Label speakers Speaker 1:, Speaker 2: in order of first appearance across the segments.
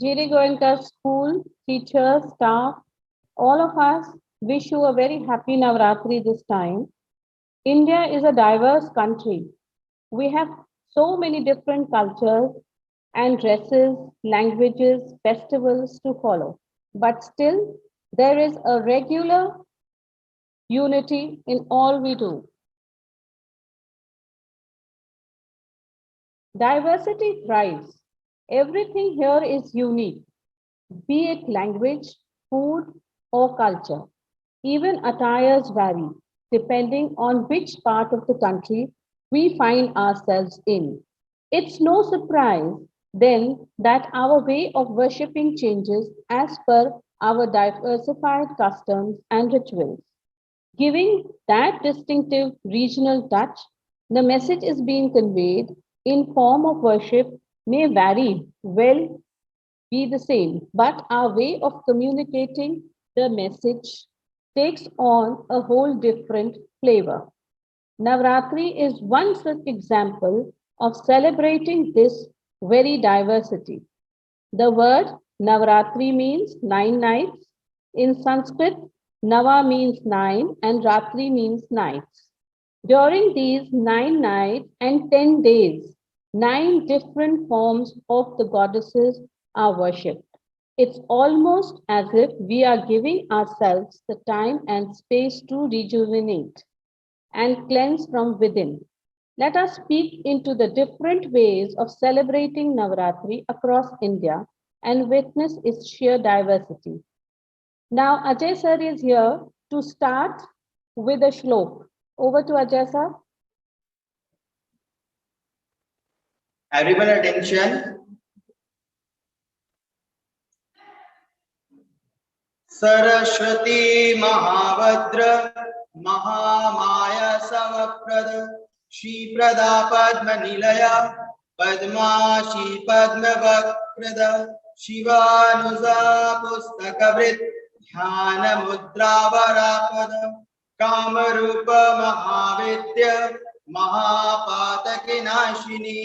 Speaker 1: GD Goenka school, teachers, staff, all of us wish you a very happy Navratri this time. India is a diverse country. We have so many different cultures and dresses, languages, festivals to follow. But still, there is a regular unity in all we do. Diversity thrives. Everything here is unique, be it language, food, or culture. Even attires vary depending on which part of the country we find ourselves in. It's no surprise then that our way of worshipping changes as per our diversified customs and rituals. Giving that distinctive regional touch, the message is being conveyed in form of worship may vary, well be the same, but our way of communicating the message takes on a whole different flavor. Navratri is one such example of celebrating this very diversity. The word Navratri means 9 nights. In Sanskrit, Nava means 9 and Ratri means nights. During these 9 nights and 10 days, 9 different forms of the goddesses are worshipped. It's almost as if we are giving ourselves the time and space to rejuvenate and cleanse from within. Let us speak into the different ways of celebrating Navratri across India and witness its sheer diversity. Now, Ajay sir is here to start with a shlok. Over to Ajay sir.
Speaker 2: Everyone attention. Saraswati Mahavadra Mahamaya Samaprada Shri Prada Padma Nilaya Padma Shri Padma Vakrada Shivanuza Pustakavrit Dhyana Mudra Varapada Kamarupa Mahavidya Mahapatakinashini.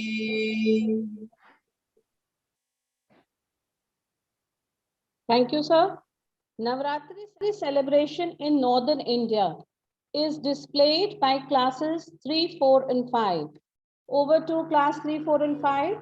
Speaker 1: Thank you, sir. Navratri celebration in northern India is displayed by classes 3, 4, and 5. Over to class 3, 4, and 5.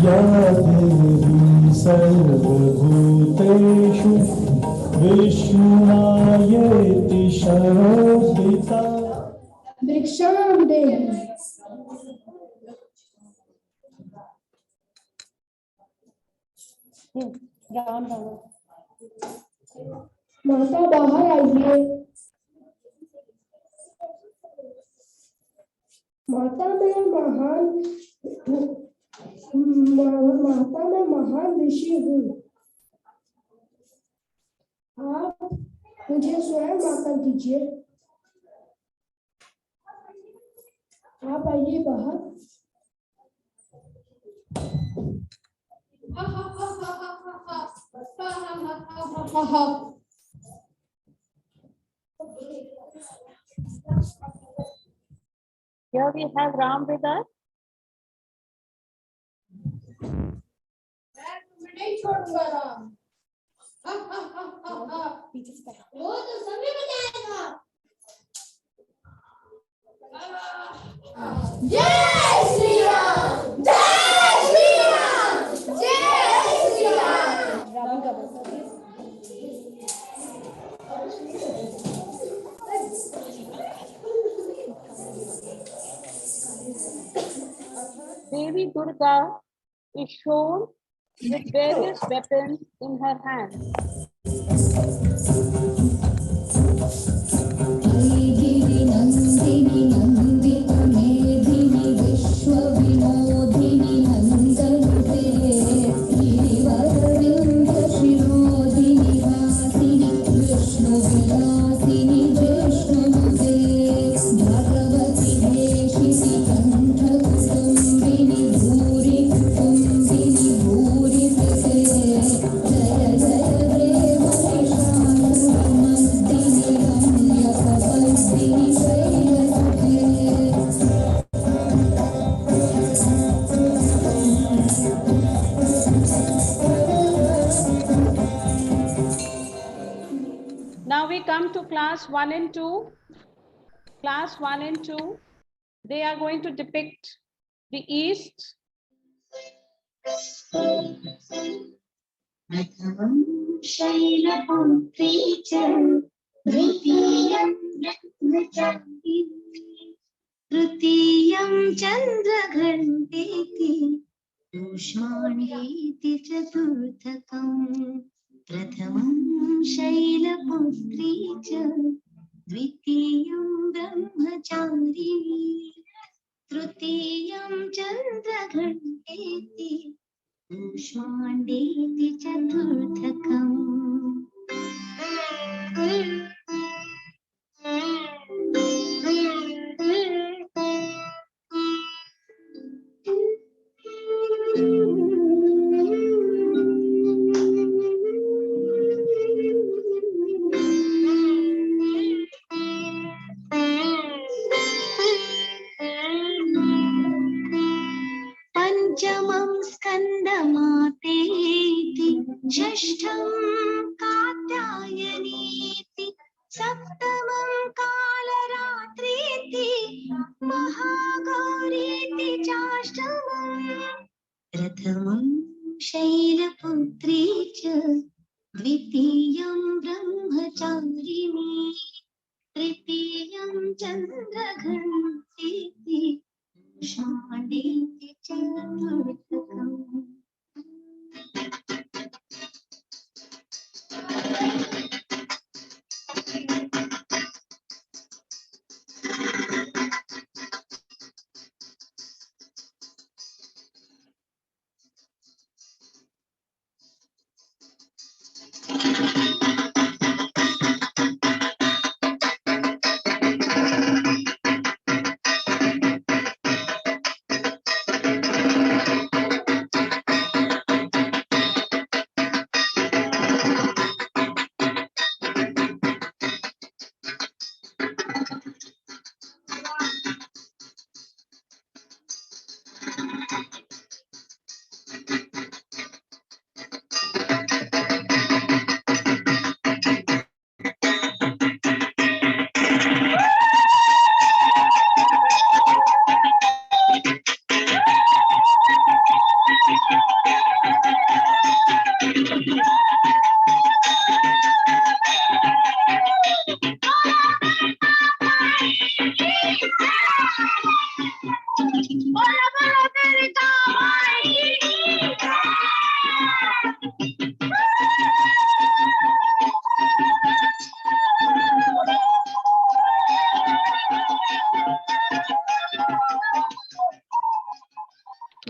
Speaker 3: या देवी सर्वभूतेषु विष्णुनायेति शरोदिता
Speaker 4: भिक्षां देहि। माता बाहर आइए। माता में महान ऋषि हूँ। आप मुझे स्वयं आकर दीजिए। आप आइए बाहर।
Speaker 1: Here we have Ram with us.
Speaker 4: नहीं छोड़ूंगा राम। वो तो समय बताएगा। जय श्री राम, जय श्री राम, जय श्री राम। रावण का बता दिया।
Speaker 1: Devi Durga is shown with various weapons in her hand.
Speaker 5: Giri Nandini Nandit मेदिनी विश्व विनोदिनी नंदनुते गिरिवरविंद शिरोदिनी वासिनी विष्णु विलासिनी विष्णुनुते भगवती देशिनि कंठ कुटुंबिनी भूरि कुटुंबिनी भूरि कृते जय जय देव निशानमर्दिनि रम्य कपल्सिनि शैलसुते।
Speaker 1: Now we come to class 1 and 2. Class 1 and 2, they are going to depict the East.
Speaker 5: प्रथमं शैलपुत्री च द्वितीयं रत्नचान्दिनी तृतीयं चन्द्रघण्टेति ऊष्माण्येति चतुर्थकम्। प्रथमं शैलपुत्री च द्वितीयं ब्रह्मचारिणी तृतीयं चन्द्रघण्टेति ऊष्माण्डेति चतुर्थकम्। पंचमं स्कन्दमातेति षष्ठं कात्यायनीति सप्तमं कालरात्रीति महागौरीति चाष्टमम्। प्रथमं शैलपुत्री च द्वितीयं ब्रह्मचारिणी तृतीयं चन्द्रघण्टेति ऊष्माण्डेति चतुर्थकम्।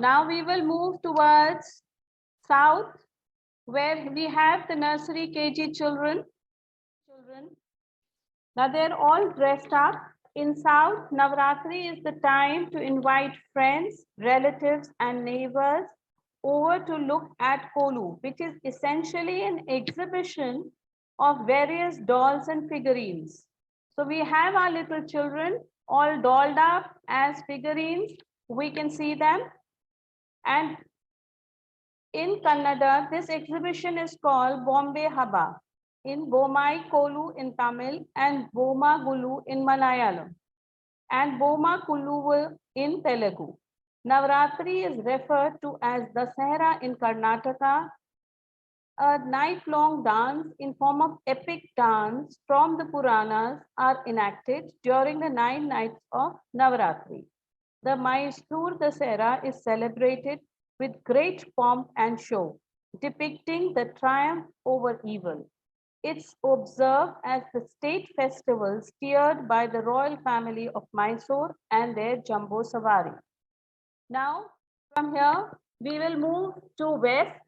Speaker 1: Now we will move towards south, where we have the nursery KG children. Now they're all dressed up. In South, Navratri is the time to invite friends, relatives, and neighbors over to look at Kolu, which is essentially an exhibition of various dolls and figurines. So we have our little children all dolled up as figurines. We can see them. And in Kannada, this exhibition is called Bombay Haba, in Bomai Kolu in Tamil, and Boma Gulu in Malayalam, and Boma Kulu in Telugu. Navratri is referred to as Dasahara in Karnataka, a night-long dance in form of epic dance from the Puranas are enacted during the 9 nights of Navratri. The Mysore Dasahara is celebrated with great pomp and show, depicting the triumph over evil. It's observed as the state festival steered by the royal family of Mysore and their Jumbo Savari. Now, from here, we will move to west,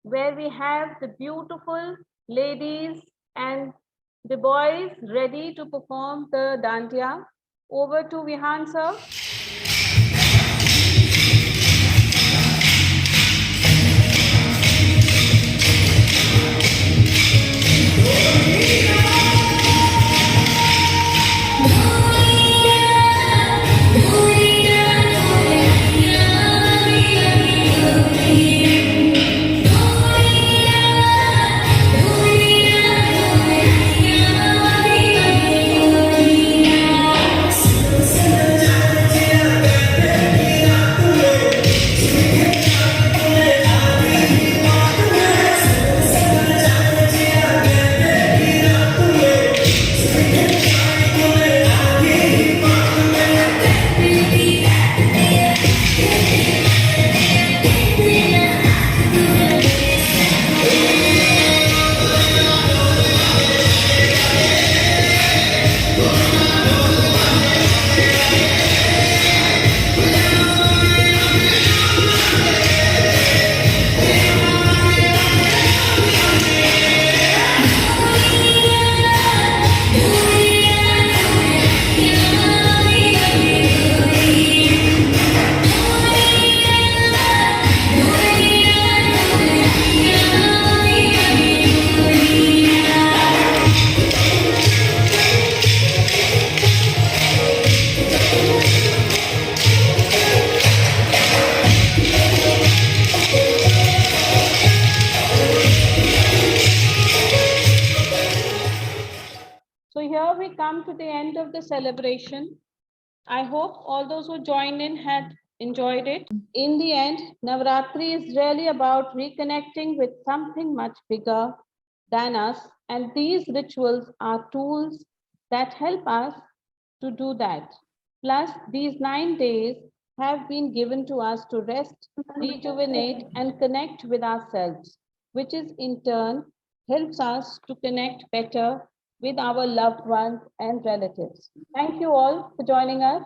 Speaker 1: where we have the beautiful ladies and the boys ready to perform the dandiya. Over to Vihan sir. So here we come to the end of the celebration. I hope all those who joined in had enjoyed it. In the end, Navratri is really about reconnecting with something much bigger than us, and these rituals are tools that help us to do that. Plus, these 9 days have been given to us to rest, rejuvenate, and connect with ourselves, which is in turn helps us to connect better with our loved ones and relatives. Thank you all for joining us.